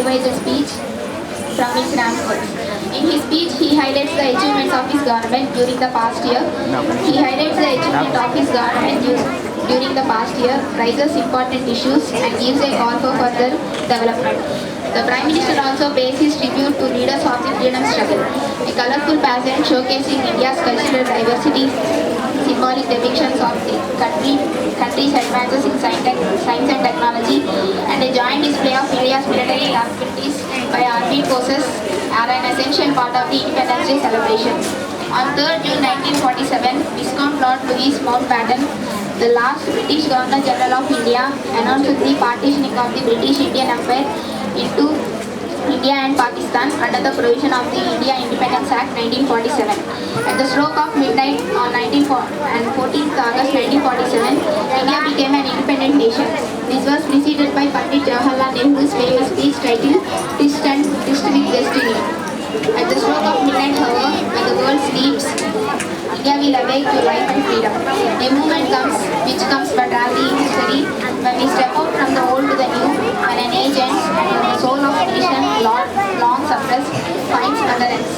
provides a speech from his ramparts. In his speech, he highlights the achievements of his government during the past year. He highlights the achievement of his government during the past year, raises important issues, and gives a call for further development. The Prime Minister also pays his tribute to leaders of the freedom struggle. A colorful pageant showcasing India's cultural diversity, symbolic depictions of the country's advances in science and technology, and a joint display of India's military capabilities by armed forces are an essential part of the Independence Day celebration. On 3rd June 1947, Viscount Lord Louis Mountbatten, the last British Governor General of India, announced the partitioning of the British Indian Empire into India and Pakistan under the provision of the India Independence Act 1947. At the stroke of midnight on 14th August 1947, India became an independent nation. This was preceded by Pandit Jawaharlal Nehru's famous speech titled Twist with Destiny. At the stroke of midnight, however, when the world sleeps, India will awake to life and freedom. A movement comes which comes but rarely in history when we step out from the old to the new, when an age ends and the soul of nation long suppressed finds utterance.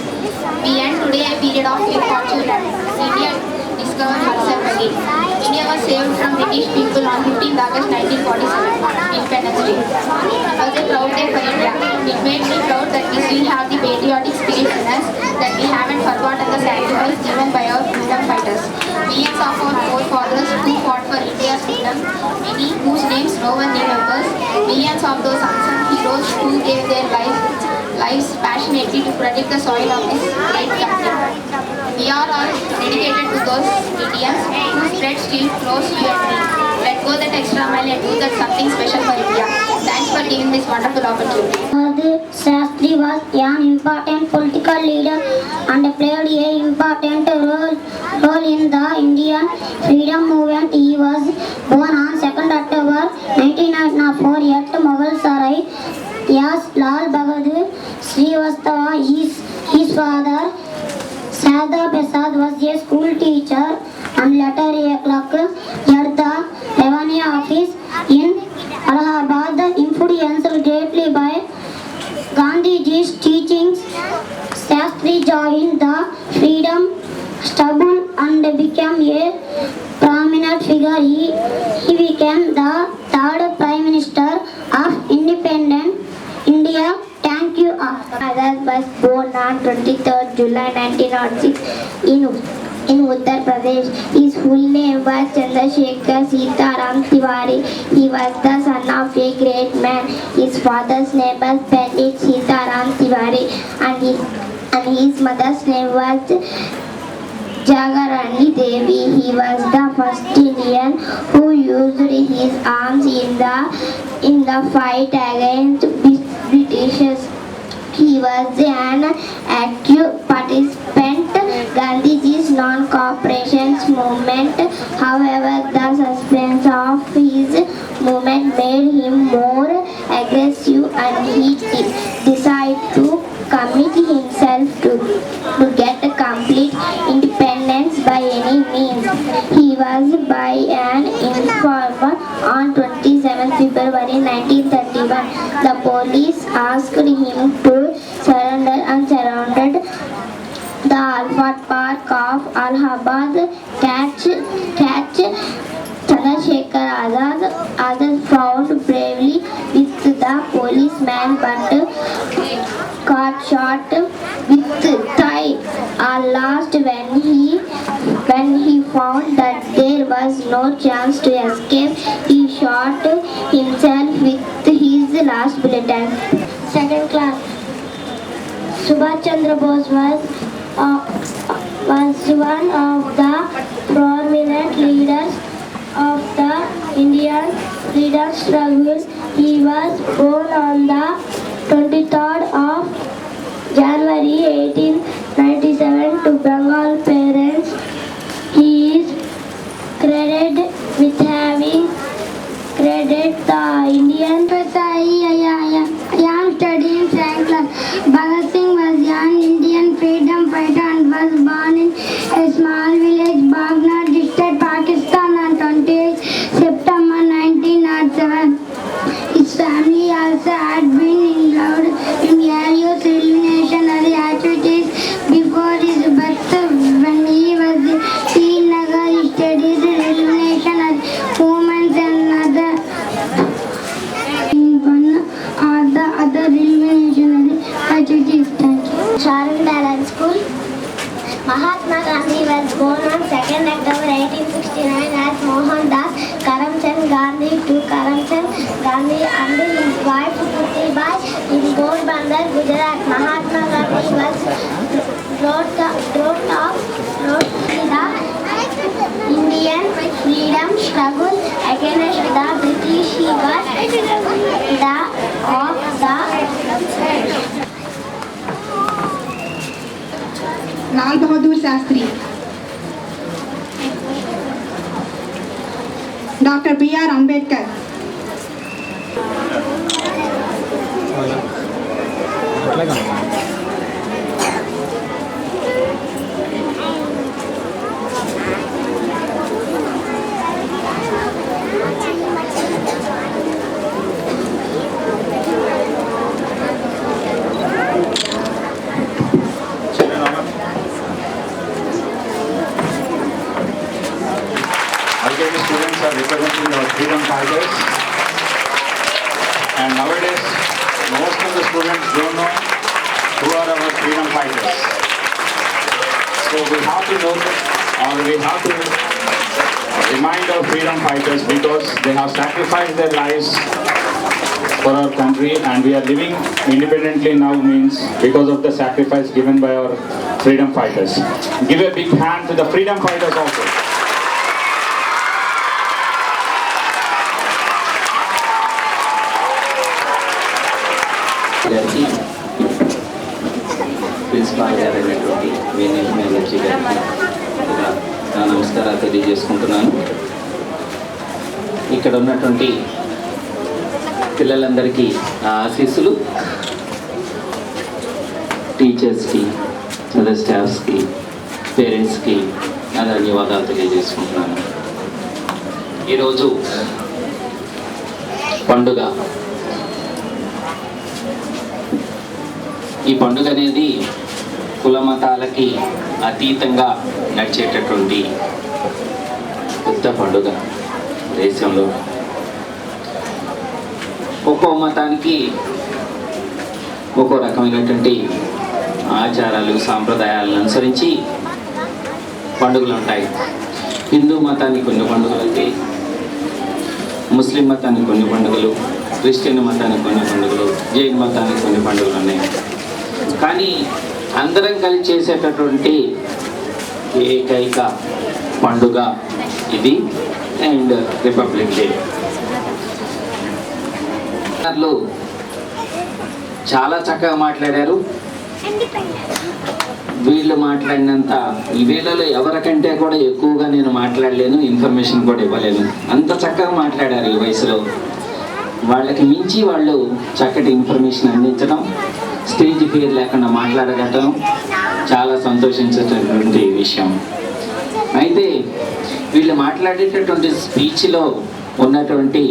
We end today a period of ill fortune and India discovered herself again. India was saved from British people on 15th August 1947, Independence Day. It was a proud day for India. It made me proud that we still have the patriotic spirit in us, that we haven't forgotten the sacrifice given by our freedom fighters. Millions of our forefathers who fought for India's freedom, many whose names no one remembers, millions of those unsung heroes who gave their lives passionately to protect the soil of this great country. We are all dedicated to those Indians whose blood still flows you and me. Let go that extra mile and do that something special for India. Thanks for giving this wonderful opportunity. Shastri was an important political leader and played an important role in the Indian freedom movement. He was born on 2nd October 1904 at Mughal Sarai. Yes, Lal Bahadur Srivastava, his father, Sada Prasad, was a school teacher and later a clerk at the revenue office in Allahabad. Influenced greatly by Gandhiji's teachings, Shastri joined the freedom struggle and became a prominent figure. He became the third Prime Minister of independent India. Thank you. Azad was born on 23rd July 1906 in Uttar Pradesh. His full name was Chandrasekhar Sitaram Tiwari. He was the son of a great man. His father's name was Pandit Sitaram Tiwari and his mother's name was Jagarani Devi. He was the first Indian who used his arms in the fight against Britishers. He was an active participant in Gandhiji's non-cooperation movement. However, the suspense of his movement made him more aggressive and he decided to commit himself to get complete independence by any means. He was by an informer on 27 February 1931. The police asked him to surrender and surrounded the Alfred Park of Allahabad. Catch Chandrasekhar Azad fought bravely with the policeman but got shot with thigh last when he found that there was no chance to escape. He shot himself with his last bullet. Second class. Subhash Chandra Bose was one of the prominent leaders of the Indian freedom struggle. He was born on the 23rd of January 1897 to Bengal parents. He is credited with having created the Indian. I am studying second class. Bhagat Singh was an Indian freedom fighter and was born in a small village, Bagna district, Pakistan on 28 September 1907. His family also had been involved other railway missionary achieved. Thank you. Sharon Talent School. Mahatma Gandhi was born on 2nd October 1869 as Mohandas Karamchand Gandhi to Karamchand Gandhi and his wife Puttibai in Porbandar, Gujarat. Mahatma Gandhi was wrote the Indian freedom struggle against the British. He was Lal Bahadur Shastri, doctor B.R. Ambedkar, students are representing our freedom fighters, and nowadays most of the students don't know who are our freedom fighters. So we have to know or we have to remind our freedom fighters because they have sacrificed their lives for our country, and we are living independently now means because of the sacrifice given by our freedom fighters. Give a big hand to the freedom fighters also. గారికి principal గారు అయినటువంటి వేణి మేనేజీ గారికి నా నమస్కారాలు తెలియజేసుకుంటున్నాను. ఇక్కడ ఉన్నటువంటి పిల్లలందరికీ నా ఆశీస్సులు, టీచర్స్కి, అదర్ స్టాఫ్స్కి, పేరెంట్స్కి నా ధన్యవాదాలు తెలియజేసుకుంటున్నాను. ఈరోజు పండుగ. ఈ పండుగ అనేది కుల మతాలకి అతీతంగా నడిచేటటువంటి పెద్ద పండుగ దేశంలో. ఒక్కో మతానికి ఒక్కో రకమైనటువంటి ఆచారాలు, సాంప్రదాయాలను అనుసరించి పండుగలు ఉంటాయి. హిందూ మతానికి కొన్ని పండుగలు అయితే, ముస్లిం మతానికి కొన్ని పండుగలు, క్రిస్టియన్ మతానికి కొన్ని పండుగలు, జైన్ మతానికి కొన్ని పండుగలు ఉన్నాయి. కానీ అందరం కలిసి చేసేటటువంటి ఏకైక పండుగ ఇది అండ్ రిపబ్లిక్ డే. చాలా చక్కగా మాట్లాడారు. వీళ్ళు మాట్లాడినంత ఈ వేళలో ఎవరికంటే కూడా ఎక్కువగా నేను మాట్లాడలేను, ఇన్ఫర్మేషన్ కూడా ఇవ్వలేను. అంత చక్కగా మాట్లాడారు ఈ వయసులో. వాళ్ళకి మించి వాళ్ళు చక్కటి ఇన్ఫర్మేషన్ అందించడం, స్టేజ్ ఫియర్ లేకుండా మాట్లాడగటం చాలా సంతోషించేటటువంటి విషయం. అయితే వీళ్ళు మాట్లాడేటటువంటి స్పీచ్లో ఉన్నటువంటి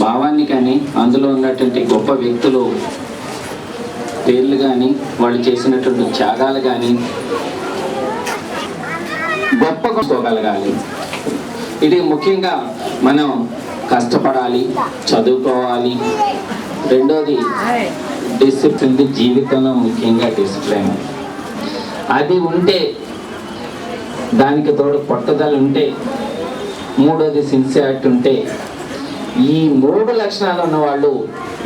భావాన్ని కానీ, అందులో ఉన్నటువంటి గొప్ప వ్యక్తులు పేర్లు కానీ, వాళ్ళు చేసినటువంటి త్యాగాలు కానీ గొప్పగలగాలి. ఇది ముఖ్యంగా మనం కష్టపడాలి, చదువుకోవాలి. రెండోది డిసిప్లిన్. జీవితంలో ముఖ్యంగా డిసిప్లిన్. అది ఉంటే, దానికి తోడు పట్టుదల ఉంటే, మూడోది సిన్సియారిటీ ఉంటే, ఈ 3 లక్షణాలు ఉన్న వాళ్ళు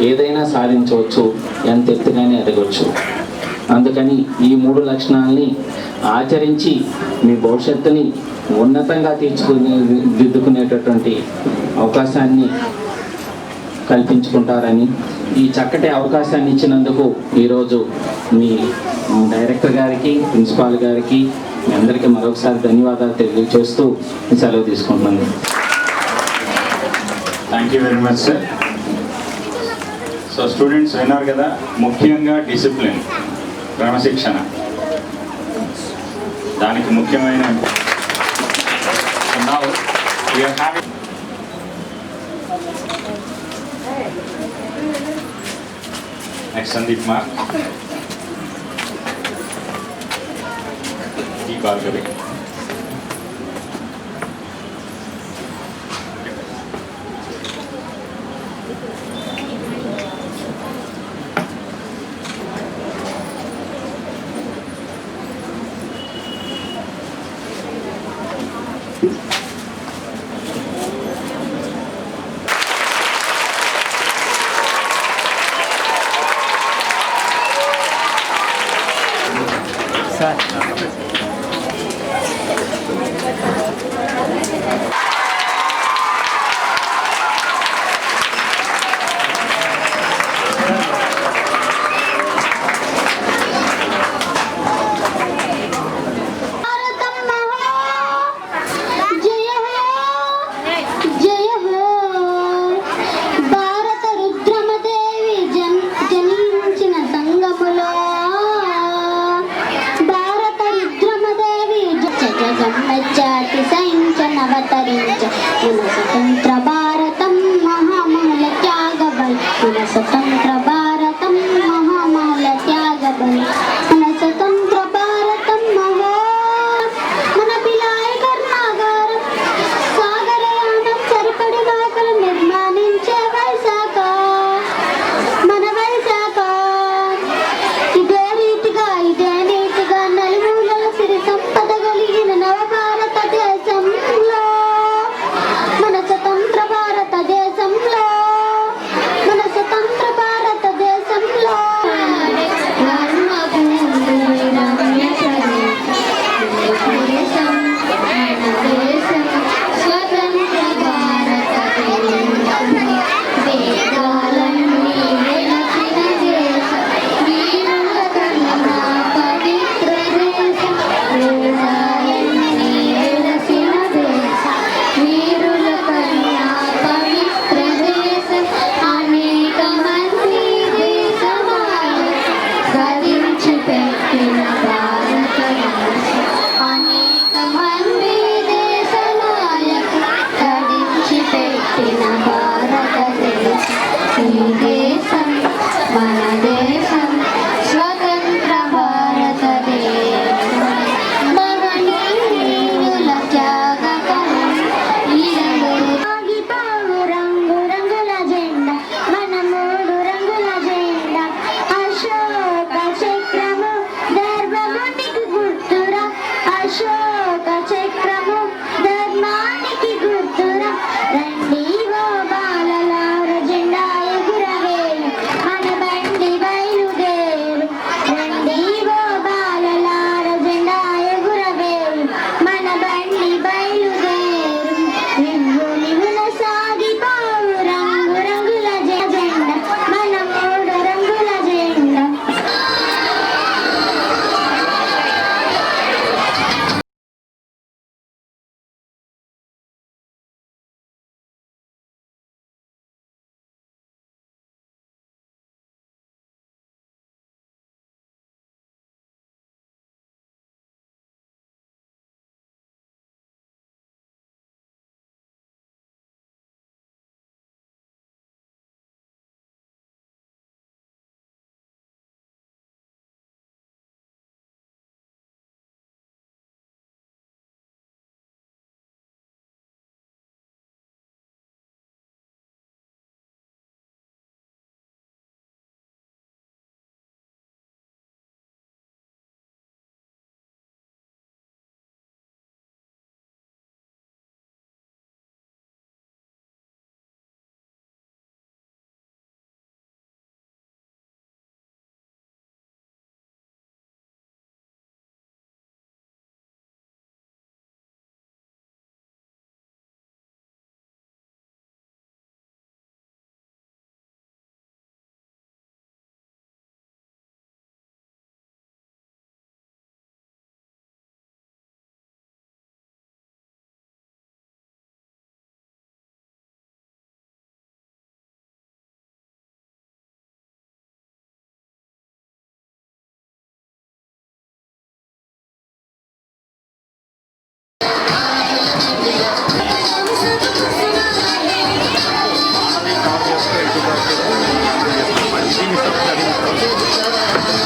ఏదైనా సాధించవచ్చు, ఎంత ఎత్తుగానే ఎదగవచ్చు. అందుకని ఈ 3 లక్షణాలని ఆచరించి మీ భవిష్యత్తుని ఉన్నతంగా దిద్దుకునేటటువంటి అవకాశాన్ని కల్పించుకుంటారని, ఈ చక్కటి అవకాశాన్ని ఇచ్చినందుకు ఈరోజు మీ డైరెక్టర్ గారికి, ప్రిన్సిపాల్ గారికి, మీ అందరికీ మరొకసారి ధన్యవాదాలు తెలియజేస్తూ సెలవు తీసుకుంటున్నాను. Thank you very much sir. So students విన్నారు కదా, ముఖ్యంగా డిసిప్లిన్, క్రమశిక్షణ దానికి ముఖ్యమైన. Now we are having next Sandeep Mark, T. Bhargavi. स्वतंत्र भारतम महामूल त्याग बल स्वतंत्र भारतम महामूल त्याग बल स्वतंत्र भारतम మన పిలాయ కర్ణాగారం సాగరయానం సరిపడి నాకలు నిర్మాణించే వైశాఖ మన వైశాఖ ఇదే రీతిగా నలుమూలల సిరి సంపద కలిగిన నవ భారతదేశంలో మన స్వతంత్ర భారతదేశంలో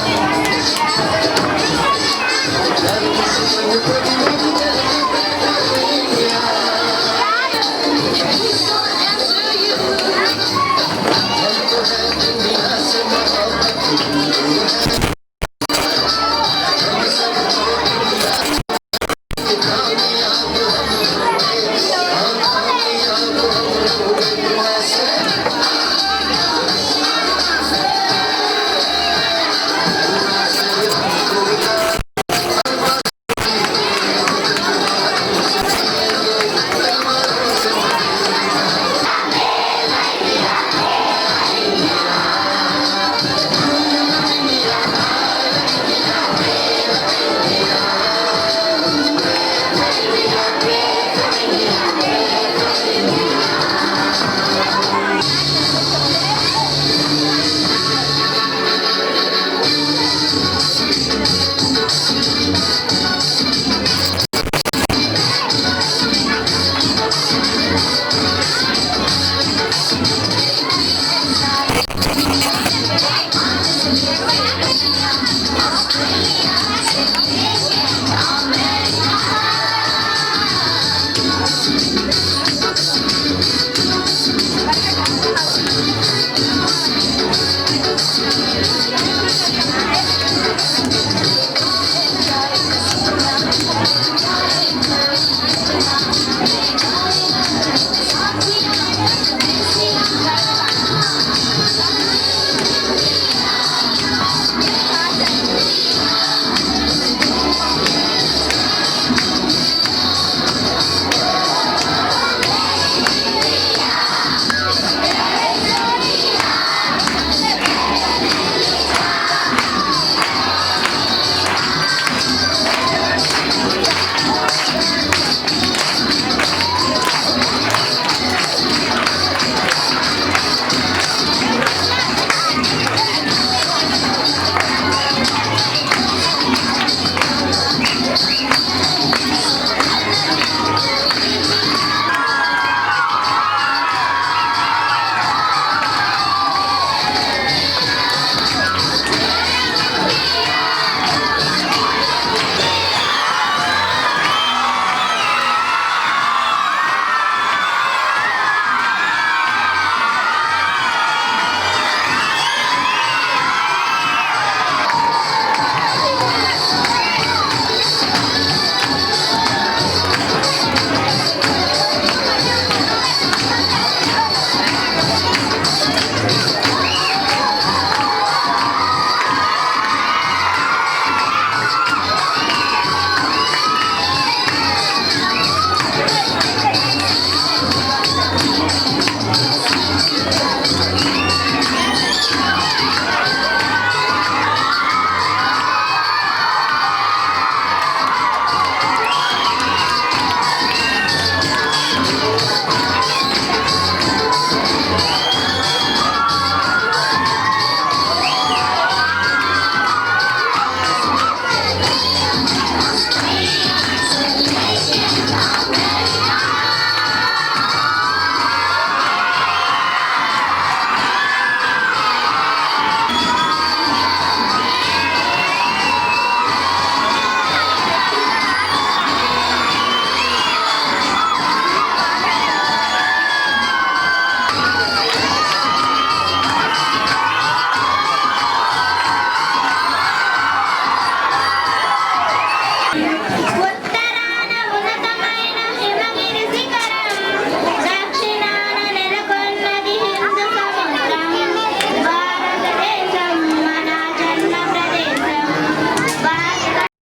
Ini